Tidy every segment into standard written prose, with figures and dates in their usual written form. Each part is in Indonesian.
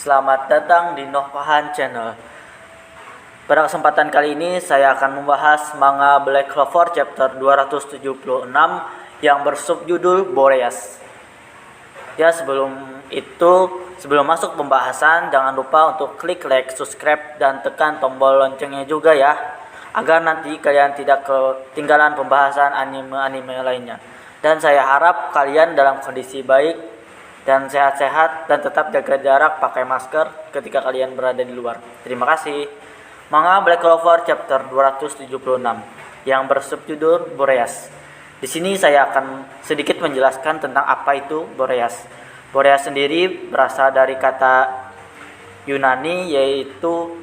Selamat datang di Novahan Channel. Pada kesempatan kali ini saya akan membahas manga Black Clover chapter 276 yang bersubjudul Boreas. Ya, sebelum masuk pembahasan, jangan lupa untuk klik like, subscribe, dan tekan tombol loncengnya juga ya, agar nanti kalian tidak ketinggalan pembahasan anime-anime lainnya. Dan saya harap kalian dalam kondisi baik dan sehat-sehat dan tetap jaga jarak, pakai masker ketika kalian berada di luar. Terima kasih. Manga Black Clover chapter 276 yang bersubjudul Boreas. Di sini saya akan sedikit menjelaskan tentang apa itu Boreas. Boreas sendiri berasal dari kata Yunani, yaitu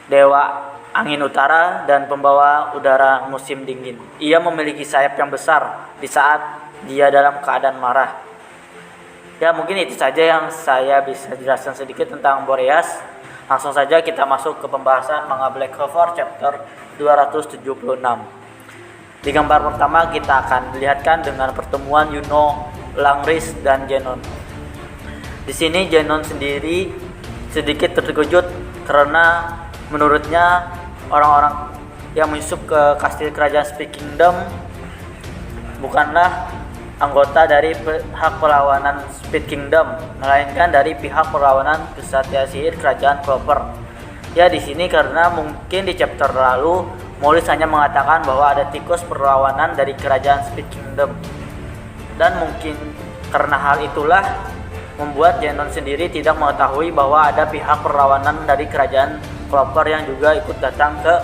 dewa angin utara dan pembawa udara musim dingin. Ia memiliki sayap yang besar di saat dia dalam keadaan marah. Ya, mungkin itu saja yang saya bisa jelaskan sedikit tentang Boreas. Langsung saja kita masuk ke pembahasan manga Black Clover chapter 276. Di gambar pertama kita akan melihatkan dengan pertemuan Yuno, Langris, dan Genon. Di sini Genon sendiri sedikit terkejut karena menurutnya orang-orang yang menyusup ke kastil kerajaan Speed Kingdom bukanlah anggota dari pihak perlawanan Speed Kingdom, melainkan dari pihak perlawanan kesatria sihir kerajaan Clover. Ya, di sini karena mungkin di chapter lalu Mollis hanya mengatakan bahwa ada tikus perlawanan dari kerajaan Speed Kingdom, dan mungkin karena hal itulah membuat Genon sendiri tidak mengetahui bahwa ada pihak perlawanan dari kerajaan Clover yang juga ikut datang ke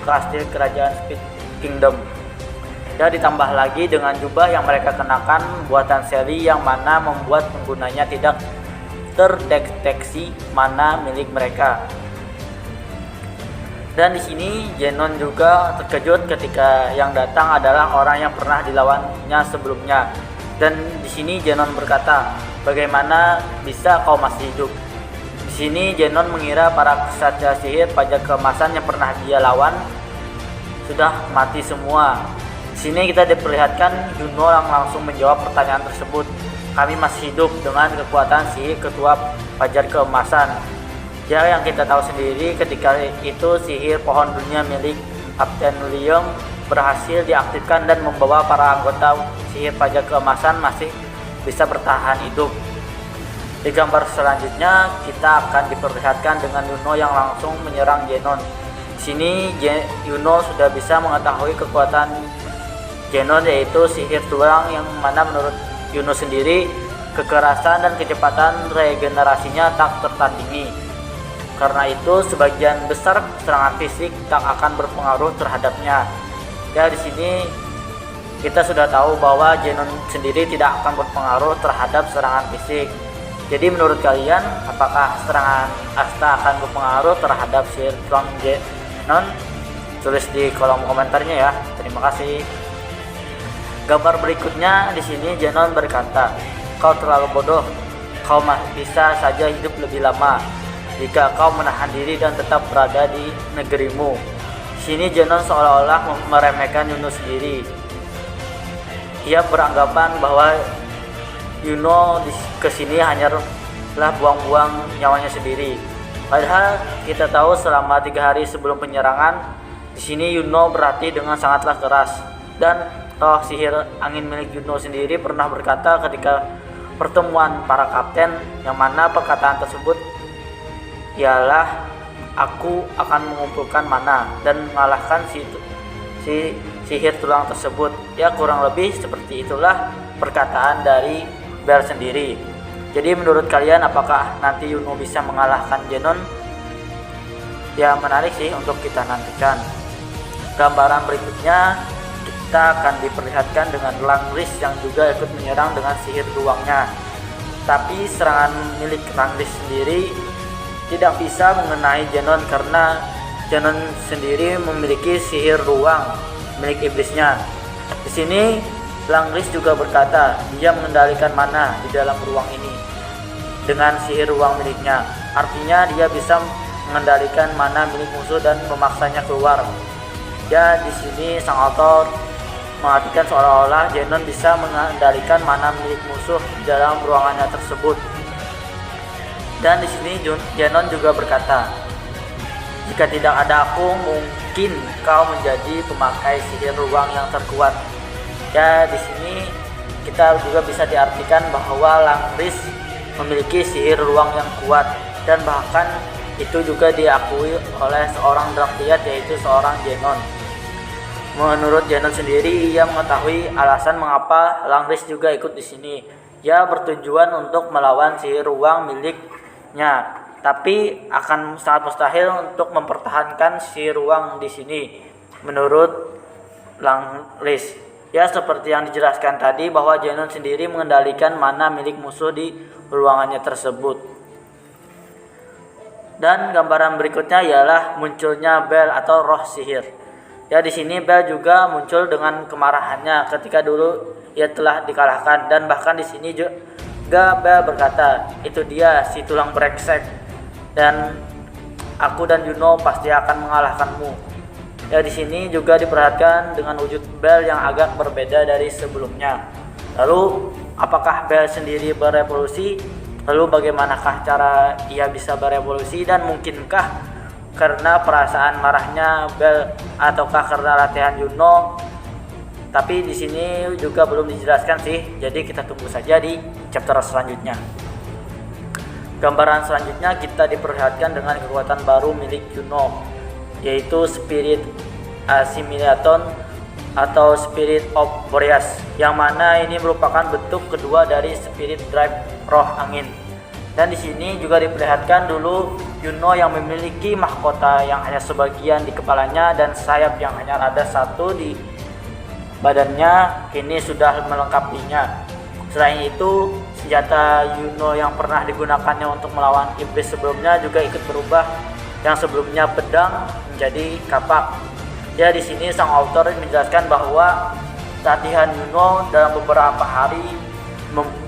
kastil kerajaan Speed Kingdom. Ya, ditambah lagi dengan jubah yang mereka kenakan buatan Sally yang mana membuat penggunanya tidak terdeteksi mana milik mereka. Dan di sini Genon juga terkejut ketika yang datang adalah orang yang pernah dilawannya sebelumnya. Dan di sini Genon berkata, "Bagaimana bisa kau masih hidup?" Di sini Genon mengira para kesatria sihir pajak keemasan yang pernah dia lawan sudah mati semua. Di sini kita diperlihatkan Yuno yang langsung menjawab pertanyaan tersebut. "Kami masih hidup dengan kekuatan sihir ketua Fajar Keemasan." Ya, yang kita tahu sendiri ketika itu sihir pohon dunia milik Kapten Liam berhasil diaktifkan dan membawa para anggota sihir Fajar Keemasan masih bisa bertahan hidup. Di gambar selanjutnya kita akan diperlihatkan dengan Yuno yang langsung menyerang Genon. Di sini Yuno sudah bisa mengetahui kekuatan Genon, yaitu sihir tulang yang mana menurut Yuno sendiri kekerasan dan kecepatan regenerasinya tak tertandingi. Karena itu sebagian besar serangan fisik tak akan berpengaruh terhadapnya. Ya, di sini kita sudah tahu bahwa Genon sendiri tidak akan berpengaruh terhadap serangan fisik. Jadi menurut kalian, apakah serangan Asta akan berpengaruh terhadap sihir tulang Genon? Tulis di kolom komentarnya ya. Terima kasih. Gambar berikutnya di sini Genon berkata, "Kau terlalu bodoh. Kau bisa saja hidup lebih lama jika kau menahan diri dan tetap berada di negerimu." Di sini Genon seolah-olah meremehkan Yuno sendiri. Ia beranggapan bahwa Yuno kesini hanyalah buang-buang nyawanya sendiri. Padahal kita tahu selama 3 hari sebelum penyerangan, di sini Yuno berlatih dengan sangatlah keras. Dan roh sihir angin milik Yuno sendiri pernah berkata ketika pertemuan para kapten, yang mana perkataan tersebut ialah, "Aku akan mengumpulkan mana dan mengalahkan si sihir tulang tersebut." Ya, kurang lebih seperti itulah perkataan dari Bel sendiri. Jadi menurut kalian, apakah nanti Yuno bisa mengalahkan Genon? Ya, menarik sih untuk kita nantikan. Gambaran berikutnya kita akan diperlihatkan dengan Langris yang juga ikut menyerang dengan sihir ruangnya. Tapi serangan milik Langris sendiri tidak bisa mengenai Genon karena Genon sendiri memiliki sihir ruang milik iblisnya. Di sini Langris juga berkata dia mengendalikan mana di dalam ruang ini dengan sihir ruang miliknya. Artinya dia bisa mengendalikan mana milik musuh dan memaksanya keluar. Ya, di sini sang autor mengartikan seolah-olah Genon bisa mengendalikan mana milik musuh di dalam ruangannya tersebut. Dan di sini Zenon juga berkata, jika tidak ada aku, mungkin kau menjadi pemakai sihir ruang yang terkuat. Ya, di sini kita juga bisa diartikan bahwa Langris memiliki sihir ruang yang kuat, dan bahkan itu juga diakui oleh seorang Draktyat, yaitu seorang Zenon. Menurut Zenon sendiri, ia mengetahui alasan mengapa Langris juga ikut di sini. Ia bertujuan untuk melawan sihir ruang miliknya, tapi akan sangat mustahil untuk mempertahankan sihir ruang di sini. Menurut Langris, ya seperti yang dijelaskan tadi bahwa Zenon sendiri mengendalikan mana milik musuh di ruangannya tersebut. Dan gambaran berikutnya ialah munculnya Bel atau roh sihir. Ya, di sini Bel juga muncul dengan kemarahannya ketika dulu ia telah dikalahkan, dan bahkan di sini juga Bel berkata, itu dia si tulang brengsek, dan aku dan Juno pasti akan mengalahkanmu. Ya, di sini juga diperhatikan dengan wujud Bel yang agak berbeda dari sebelumnya. Lalu, apakah Bel sendiri berevolusi? Lalu bagaimanakah cara ia bisa berevolusi, dan mungkinkah karena perasaan marahnya Bel ataukah karena latihan Juno? Tapi di sini juga belum dijelaskan sih. Jadi kita tunggu saja di chapter selanjutnya. Gambaran selanjutnya kita diperlihatkan dengan kekuatan baru milik Juno, yaitu Spirit Assimilaton atau Spirit of Boreas, yang mana ini merupakan bentuk kedua dari Spirit Drive roh angin. Dan di sini juga diperlihatkan dulu Juno yang memiliki mahkota yang hanya sebagian di kepalanya dan sayap yang hanya ada satu di badannya, kini sudah melengkapinya. Selain itu, senjata Juno yang pernah digunakannya untuk melawan iblis sebelumnya juga ikut berubah, yang sebelumnya pedang menjadi kapak. Ya, di sini sang author menjelaskan bahwa latihan Juno dalam beberapa hari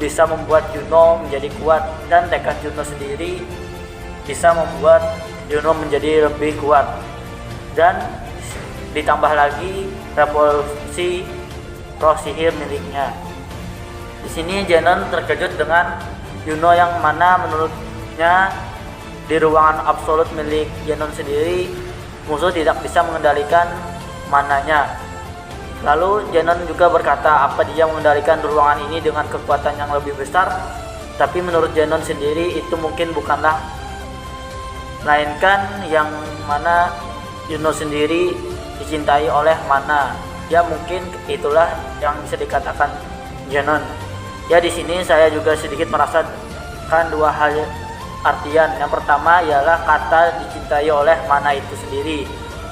bisa membuat Juno menjadi kuat, dan tekad Juno sendiri bisa membuat Juno menjadi lebih kuat. Dan ditambah lagi revolusi roh sihir miliknya. Di sini Zenon terkejut dengan Juno yang mana menurutnya di ruangan absolut milik Zenon sendiri musuh tidak bisa mengendalikan mananya. Lalu Zenon juga berkata apa dia mengendalikan ruangan ini dengan kekuatan yang lebih besar, tapi menurut Zenon sendiri itu mungkin bukanlah melainkan yang mana Juno sendiri dicintai oleh mana. Ya, mungkin itulah yang bisa dikatakan Zenon. Ya, di sini saya juga sedikit merasakan dua hal artian. Yang pertama ialah kata dicintai oleh mana itu sendiri.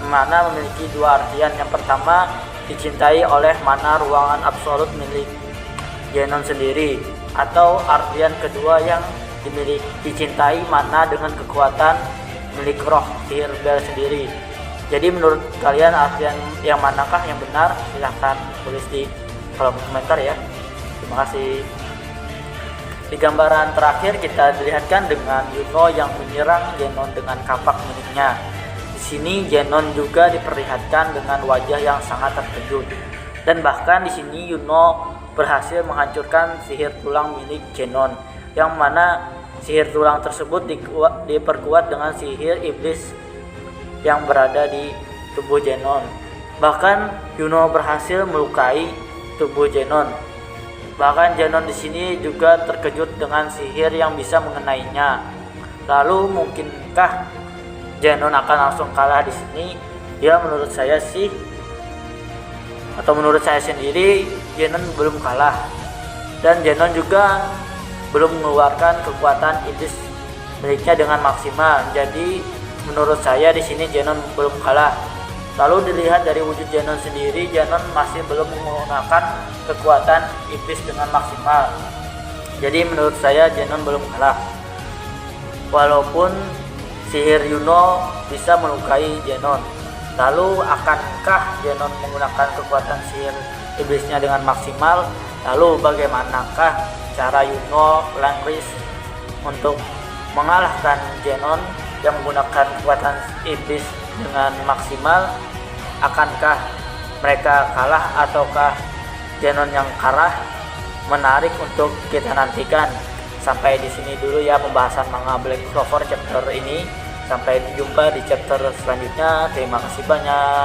Mana memiliki dua artian. Yang pertama, dicintai oleh mana ruangan absolut milik Zenon sendiri, atau artian kedua yang dicintai mana dengan kekuatan milik roh sihir Bel sendiri. Jadi menurut kalian artian yang manakah yang benar? Silahkan tulis di kolom komentar ya. Terima kasih. Di gambaran terakhir kita dilihatkan dengan Juno yang menyerang Zenon dengan kapak miliknya. Di sini Zenon juga diperlihatkan dengan wajah yang sangat terkejut, dan bahkan di sini Juno berhasil menghancurkan sihir tulang milik Zenon, yang mana sihir tulang tersebut diperkuat dengan sihir iblis yang berada di tubuh Zenon. Bahkan Juno berhasil melukai tubuh Zenon. Bahkan Zenon di sini juga terkejut dengan sihir yang bisa mengenainya. Lalu mungkinkah Zenon akan langsung kalah di sini? Ya, menurut saya sih, atau menurut saya sendiri, Zenon belum kalah. Dan Zenon juga belum mengeluarkan kekuatan iblis miliknya dengan maksimal. Jadi menurut saya di sini Zenon belum kalah. Lalu dilihat dari wujud Zenon sendiri, Zenon masih belum menggunakan kekuatan iblis dengan maksimal. Jadi menurut saya Zenon belum kalah. Walaupun sihir Juno bisa melukai Zenon. Lalu akankah Zenon menggunakan kekuatan sihir iblisnya dengan maksimal? Lalu bagaimanakah cara Juno Langris untuk mengalahkan Zenon yang menggunakan kekuatan iblis dengan maksimal? Akankah mereka kalah ataukah Zenon yang kalah? Menarik untuk kita nantikan. Sampai di sini dulu ya pembahasan manga Black Clover chapter ini. Sampai jumpa di chapter selanjutnya. Terima kasih banyak.